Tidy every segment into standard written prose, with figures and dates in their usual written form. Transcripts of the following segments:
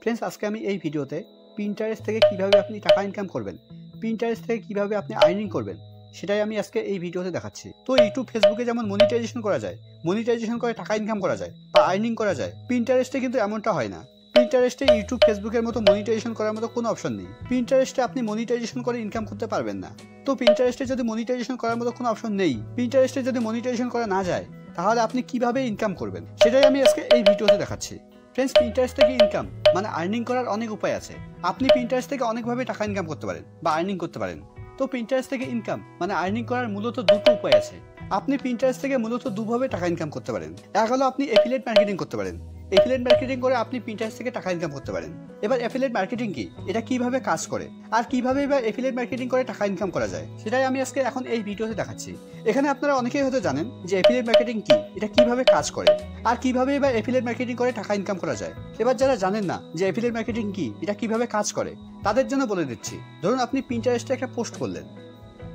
Friends, আজকে আমি এই ভিডিওতে পিন্টারেস্ট থেকে কিভাবে আপনি টাকা ইনকাম করবেন, পিন্টারেস্ট থেকে কিভাবে আপনি আর্নিং করবেন সেটাই আমি আজকে এই ভিডিওতে দেখাচ্ছি। তো ইউটিউব, ফেসবুকে যেমন মনিটাইজেশন করা যায়, মনিটাইজেশন করে টাকা ইনকাম করা যায় বা আর্নিং করা যায়, পিন্টারেস্টে কিন্তু এমনটা হয় না। পিন্টারেস্টে ইউটিউব, ফেসবুকের মতো মনিটাইজেশন করার মতো কোনো অপশন নেই। পিন্টারেস্টে আপনি মনিটাইজেশন করে ইনকাম করতে পারবেন না। তো পিন্টারেস্টে যদি মনিটাইজেশন করার মতো কোনো অপশন নেই, পিন্টারেস্টে যদি মনিটাইজেশন করা না যায়, তাহলে আপনি কিভাবে ইনকাম করবেন সেটাই আমি আজকে এই ভিডিওতে দেখাচ্ছি। ফ্রেন্ডস, পিন্টারেস্ট থেকে ইনকাম মানে আর্নিং করার অনেক উপায় আছে। আপনি পিন্টারেস্ট থেকে অনেকভাবে টাকা ইনকাম করতে পারেন বা আর্নিং করতে পারেন। তো পিন্টারেস্ট থেকে ইনকাম মানে আর্নিং করার মূলত দুটো উপায় আছে। আপনি পিন্টারেস্ট থেকে মূলত দুভাবে টাকা ইনকাম করতে পারেন। এক হলো আপনি অ্যাফিলিয়েট মার্কেটিং করতে পারেন। অ্যাফিলিয়েট মার্কেটিং করে আপনি পিন্টারেস্ট থেকে টাকা ইনকাম করতে পারেন। এবার অ্যাফিলিয়েট মার্কেটিং কি, এটা কিভাবে কাজ করে, আর কিভাবে এবার অ্যাফিলিয়েট মার্কেটিং করে টাকা ইনকাম করা যায়, সেটাই আমি আজকে এখন এই ভিডিওতে দেখাচ্ছি। এখানে আপনারা অনেকেই হয়তো জানেন যে অ্যাফিলিয়েট মার্কেটিং কি, এটা কিভাবে কাজ করে, আর কিভাবে এবার অ্যাফিলিয়েট মার্কেটিং করে টাকা ইনকাম করা যায়। এবার যারা জানেন না যে অ্যাফিলিয়েট মার্কেটিং কি, এটা কিভাবে কাজ করে, তাদের জন্য বলে দিচ্ছি। ধরুন আপনি পিন্টারেস্টে একটা পোস্ট করলেন।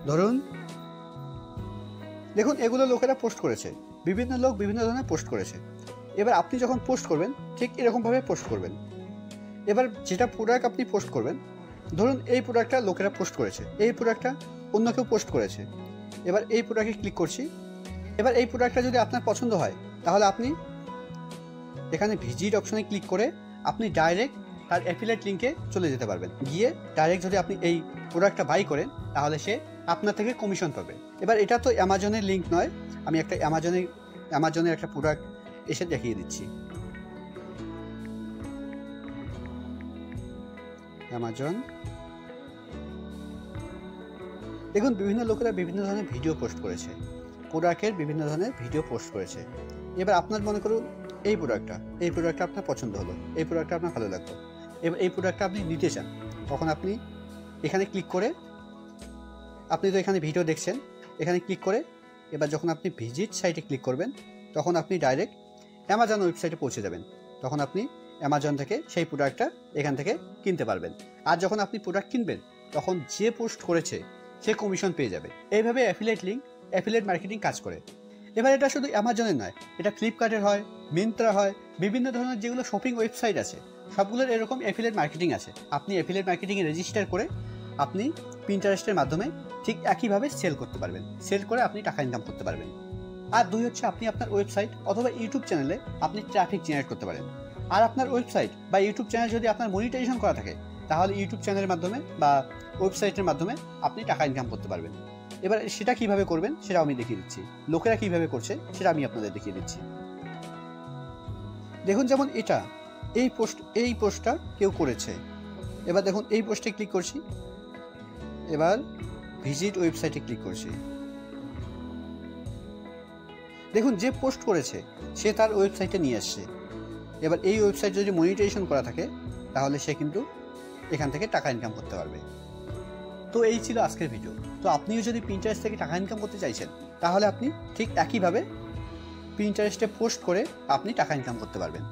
ধরুন দেখুন, এগুলো লোকেরা পোস্ট করেছে, বিভিন্ন লোক বিভিন্ন ধরনের পোস্ট করেছে। এবার আপনি যখন পোস্ট করবেন ঠিক এরকমভাবে পোস্ট করবেন। এবার যেটা প্রোডাক্ট আপনি পোস্ট করবেন, ধরুন এই প্রোডাক্টটা লোকেরা পোস্ট করেছে, এই প্রোডাক্টটা অন্য কেউ পোস্ট করেছে। এবার এই প্রোডাক্টে ক্লিক করছি। এবার এই প্রোডাক্টটা যদি আপনার পছন্দ হয়, তাহলে আপনি এখানে ভিজিট অপশনে ক্লিক করে আপনি ডাইরেক্ট তার অ্যাফিলিয়েট লিঙ্কে চলে যেতে পারবেন। গিয়ে ডাইরেক্ট যদি আপনি এই প্রোডাক্টটা বাই করেন, তাহলে সে আপনার থেকে কমিশন পাবে। এবার এটা তো অ্যামাজনের লিঙ্ক নয়, আমি একটা অ্যামাজনের একটা প্রোডাক্ট এসে দেখিয়ে দিচ্ছি। অ্যামাজন, দেখুন বিভিন্ন লোকেরা বিভিন্ন ধরনের ভিডিও পোস্ট করেছে, প্রোডাক্টের বিভিন্ন ধরনের ভিডিও পোস্ট করেছে। এবার আপনার মনে করুন এই প্রোডাক্টটা আপনার পছন্দ হলো, এই প্রোডাক্টটা আপনার ভালো লাগলো। এবার এই প্রোডাক্টটা আপনি নিতে চান, তখন আপনি এখানে ক্লিক করে, আপনি তো এখানে ভিডিও দেখছেন, এখানে ক্লিক করে এবার যখন আপনি ভিজিট সাইটে ক্লিক করবেন, তখন আপনি ডাইরেক্ট অ্যামাজন ওয়েবসাইটে পৌঁছে যাবেন। তখন আপনি অ্যামাজন থেকে সেই প্রোডাক্টটা এখান থেকে কিনতে পারবেন। আর যখন আপনি প্রোডাক্ট কিনবেন, তখন যে পোস্ট করেছে সে কমিশন পেয়ে যাবে। এইভাবে অ্যাফিলিয়েট লিঙ্ক, অ্যাফিলিয়েট মার্কেটিং কাজ করে। এবার এটা শুধু অ্যামাজনের নয়, এটা ফ্লিপকার্টের হয়, মিন্ত্রা হয়, বিভিন্ন ধরনের যেগুলো শপিং ওয়েবসাইট আছে, সবগুলোর এরকম অ্যাফিলিয়েট মার্কেটিং আছে। আপনি অ্যাফিলিয়েট মার্কেটিংয়ে রেজিস্টার করে আপনি পিন্টারেস্টের মাধ্যমে ঠিক একইভাবে সেল করতে পারবেন। সেল করে আপনি টাকা ইনকাম করতে পারবেন। আর দুই হচ্ছে, আপনি আপনার ওয়েবসাইট অথবা ইউটিউব চ্যানেলে আপনি ট্রাফিক জেনারেট করতে পারেন। আর আপনার ওয়েবসাইট বা ইউটিউব চ্যানেল যদি আপনার মনিটাইজেশন করা থাকে, তাহলে ইউটিউব চ্যানেলের মাধ্যমে বা ওয়েবসাইটের মাধ্যমে আপনি টাকা ইনকাম করতে পারবেন। এবার সেটা কিভাবে করবেন সেটাও আমি দেখিয়ে দিচ্ছি। লোকেরা কিভাবে করছে সেটা আমি আপনাদের দেখিয়ে দিচ্ছি। দেখুন, যেমন এই পোস্টটা কেউ করেছে। এবার দেখুন এই পোস্টে ক্লিক করছি। এবার ভিজিট ওয়েবসাইটে ক্লিক করছি। দেখুন যে পোস্ট করেছে সে তার ওয়েবসাইটে নিয়ে আসছে। এবার এই ওয়েবসাইট যদি মনিটাইজেশন করা থাকে, তাহলে সে কিন্তু এখান থেকে টাকা ইনকাম করতে পারবে। তো এই ছিল আজকের ভিডিও। তো আপনিও যদি পিন্টারেস্ট থেকে টাকা ইনকাম করতে চাইছেন, তাহলে আপনি ঠিক একইভাবে পিন্টারেস্টে পোস্ট করে আপনি টাকা ইনকাম করতে পারবেন।